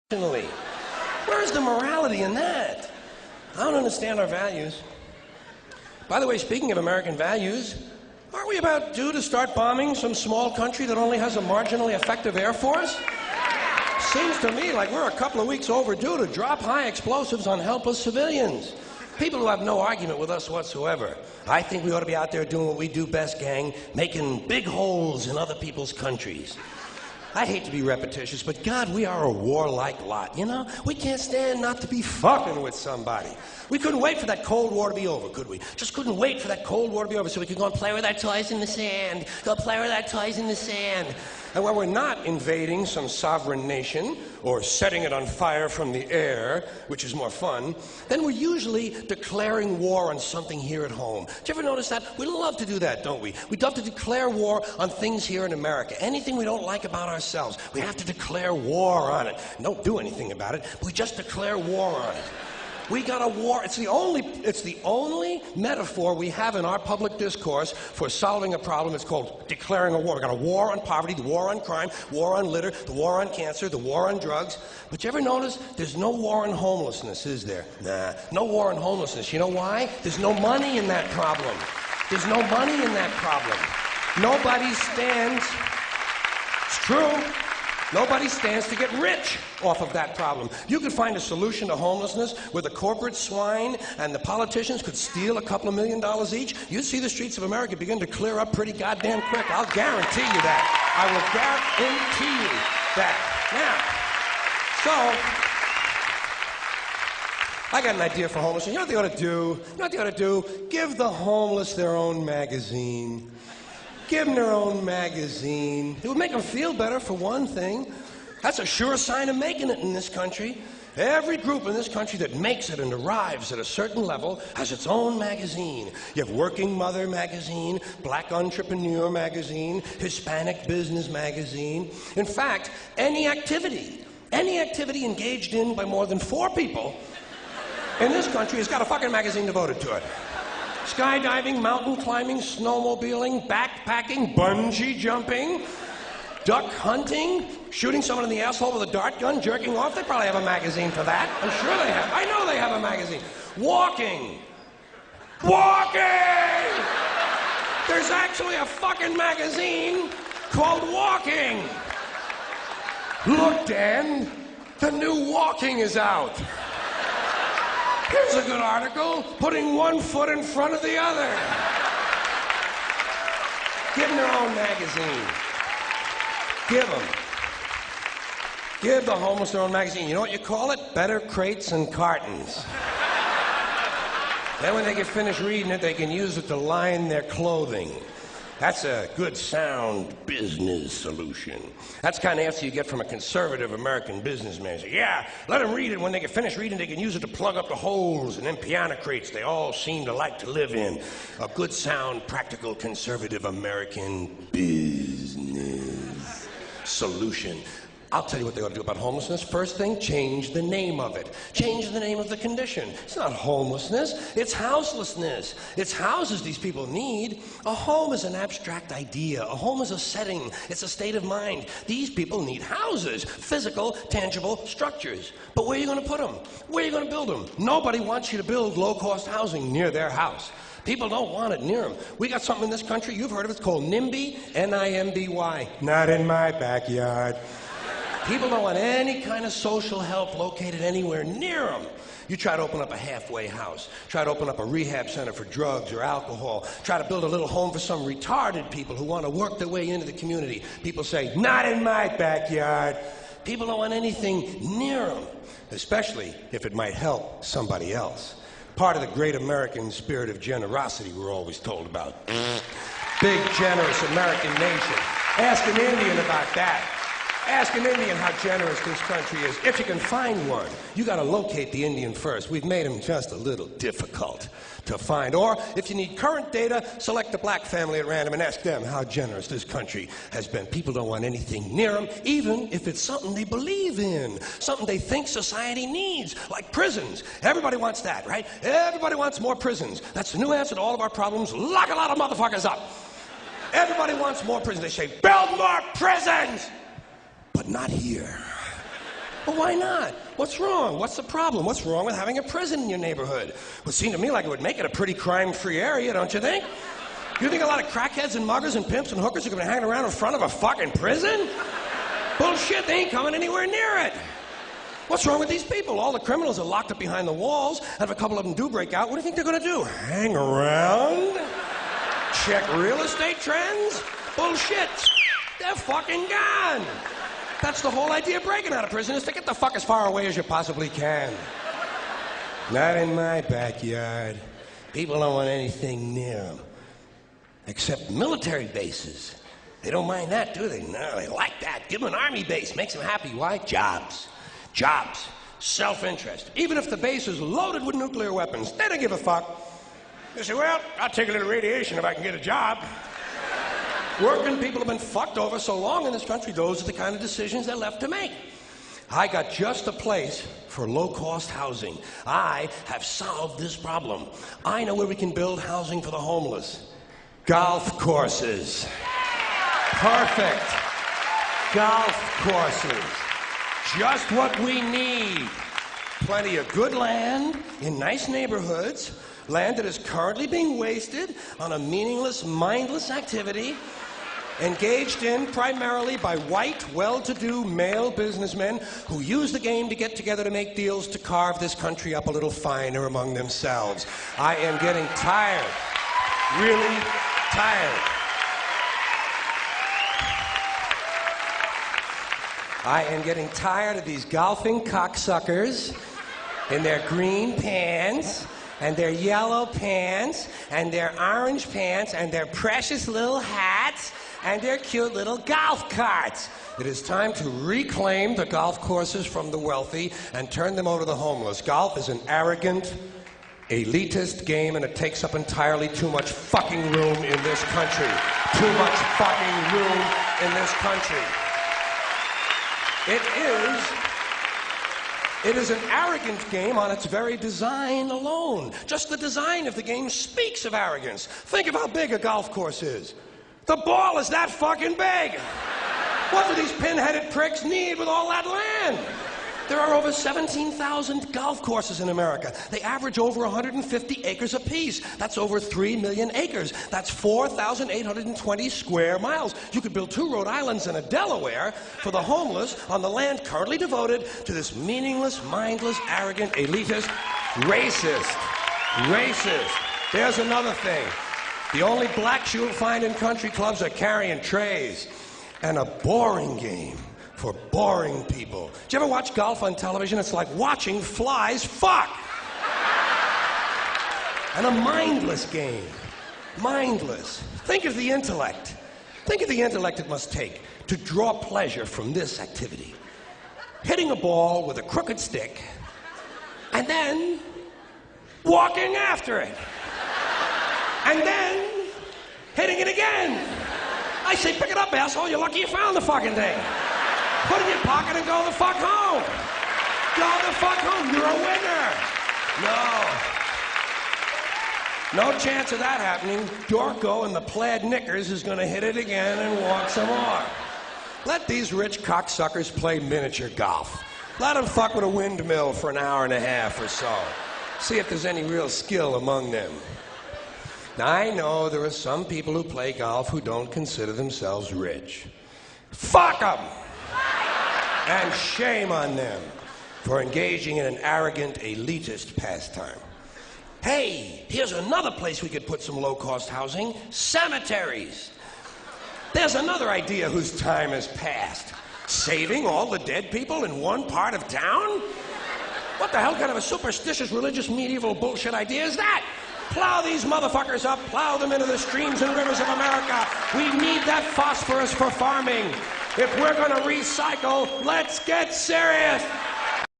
Where's the morality in that? I don't understand our values. By the way, speaking of American values, aren't we about due to start bombing some small country that only has a marginally effective air force? Seems to me like we're a couple of weeks overdue to drop high explosives on helpless civilians. People who have no argument with us whatsoever. I think we ought to be out there doing what we do best, gang, making big holes in other people's countries. I hate to be repetitious, but God, we are a warlike lot, you know? We can't stand not to be fucking with somebody. We couldn't wait for that Cold War to be over, could we? Just couldn't wait for that Cold War to be over so we could go and play with our toys in the sand. Go play with our toys in the sand. And when we're not invading some sovereign nation or setting it on fire from the air, which is more fun, then we're usually declaring war on something here at home. Do you ever notice that? We love to do that, don't we? We love to declare war on things here in America. Anything we don't like about ourselves, we have to declare war on it. Don't do anything about it. We just declare war on it. We got a war. It's the only metaphor we have in our public discourse for solving a problem. It's called declaring a war. We got a war on poverty, the war on crime, war on litter, the war on cancer, the war on drugs. But you ever notice there's no war on homelessness, is there? Nah, no war on homelessness. You know why? There's no money in that problem. There's no money in that problem. Nobody stands. It's true. Nobody stands to get rich off of that problem. You could find a solution to homelessness where the corporate swine and the politicians could steal a couple of $1 million each. You'd see the streets of America begin to clear up pretty goddamn quick. I'll guarantee you that. I will guarantee you that. Now, so, I got an idea for homelessness. You know what they ought to do? You know what they ought to do? Give the homeless their own magazine. Give them their own magazine. It would make them feel better, for one thing. That's a sure sign of making it in this country. Every group in this country that makes it and arrives at a certain level has its own magazine. You have Working Mother magazine, Black Entrepreneur magazine, Hispanic Business magazine. In fact, any activity engaged in by more than 4 people in this country has got a fucking magazine devoted to it. Skydiving, mountain climbing, snowmobiling, backpacking, bungee jumping, duck hunting, shooting someone in the asshole with a dart gun, jerking off. They probably have a magazine for that. I'm sure they have. I know they have a magazine. Walking. There's actually a fucking magazine called Walking. Look, Dan, the new Walking is out. Here's a good article, putting one foot in front of the other. Give them their own magazine. Give the homeless their own magazine. You know what you call it? Better Crates and Cartons. Then when they get finished reading it, they can use it to line their clothing. That's a good, sound business solution. That's the kind of answer you get from a conservative American businessman. Say, yeah, let them read it. When they get finished reading, they can use it to plug up the holes in them piano crates they all seem to like to live in. A good, sound, practical, conservative American business solution. I'll tell you what they ought to do about homelessness. First thing, change the name of it. Change the name of the condition. It's not homelessness, it's houselessness. It's houses these people need. A home is an abstract idea. A home is a setting. It's a state of mind. These people need houses, physical, tangible structures. But where are you going to put them? Where are you going to build them? Nobody wants you to build low-cost housing near their house. People don't want it near them. We got something in this country, you've heard of it, it's called NIMBY, N-I-M-B-Y. Not in my backyard. People don't want any kind of social help located anywhere near them. You try to open up a halfway house, try to open up a rehab center for drugs or alcohol, try to build a little home for some retarded people who want to work their way into the community. People say, not in my backyard. People don't want anything near them, especially if it might help somebody else. Part of the great American spirit of generosity we're always told about. Big, generous American nation. Ask an Indian about that. Ask an Indian how generous this country is. If you can find one, you got to locate the Indian first. We've made him just a little difficult to find. Or if you need current data, select a black family at random and ask them how generous this country has been. People don't want anything near them, even if it's something they believe in, something they think society needs, like prisons. Everybody wants that, right? Everybody wants more prisons. That's the new answer to all of our problems. Lock a lot of motherfuckers up. Everybody wants more prisons. They say, build more prisons! But not here. Well, why not? What's wrong? What's the problem? What's wrong with having a prison in your neighborhood? Well, it seemed to me like it would make it a pretty crime-free area, don't you think? You think a lot of crackheads and muggers and pimps and hookers are going to hang around in front of a fucking prison? Bullshit, they ain't coming anywhere near it. What's wrong with these people? All the criminals are locked up behind the walls, and if a couple of them do break out, what do you think they're going to do? Hang around? Check real estate trends? Bullshit. They're fucking gone. That's the whole idea of breaking out of prison, is to get the fuck as far away as you possibly can. Not in my backyard. People don't want anything near them. Except military bases. They don't mind that, do they? No, they like that. Give them an army base. Makes them happy. Why? Jobs. Jobs. Self-interest. Even if the base is loaded with nuclear weapons, they don't give a fuck. They say, well, I'll take a little radiation if I can get a job. Working people have been fucked over so long in this country, those are the kind of decisions they're left to make. I got just the place for low-cost housing. I have solved this problem. I know where we can build housing for the homeless. Golf courses. Perfect. Golf courses. Just what we need. Plenty of good land in nice neighborhoods, land that is currently being wasted on a meaningless, mindless activity engaged in primarily by white, well-to-do male businessmen who use the game to get together to make deals to carve this country up a little finer among themselves. I am getting tired. Really tired. I am getting tired of these golfing cocksuckers in their green pants and their yellow pants and their orange pants and their precious little hats and their cute little golf carts. It is time to reclaim the golf courses from the wealthy and turn them over to the homeless. Golf is an arrogant, elitist game, and it takes up entirely too much fucking room in this country. Too much fucking room in this country. It is an arrogant game on its very design alone. Just the design of the game speaks of arrogance. Think of how big a golf course is. The ball is that fucking big. What do these pin-headed pricks need with all that land? There are over 17,000 golf courses in America. They average over 150 acres apiece. That's over 3 million acres. That's 4,820 square miles. You could build 2 Rhode Islands and a Delaware for the homeless on the land currently devoted to this meaningless, mindless, arrogant, elitist, racist. There's another thing. The only blacks you'll find in country clubs are carrying trays. And a boring game for boring people. Did you ever watch golf on television? It's like watching flies fuck. And a mindless game. Mindless. Think of the intellect. Think of the intellect it must take to draw pleasure from this activity. Hitting a ball with a crooked stick and then walking after it. And then hitting it again. I say, pick it up, asshole. You're lucky you found the fucking thing. Put it in your pocket and go the fuck home. Go the fuck home. You're a winner. No chance of that happening. Dorco in the plaid knickers is going to hit it again and walk some more. Let these rich cocksuckers play miniature golf. Let them fuck with a windmill for an hour and a half or so. See if there's any real skill among them. Now, I know there are some people who play golf who don't consider themselves rich. Fuck them! And shame on them for engaging in an arrogant, elitist pastime. Hey, here's another place we could put some low-cost housing. Cemeteries. There's another idea whose time has passed. Saving all the dead people in one part of town? What the hell kind of a superstitious, religious, medieval bullshit idea is that? Plow these motherfuckers up, plow them into the streams and rivers of America. We need that phosphorus for farming. If we're going to recycle, let's get serious.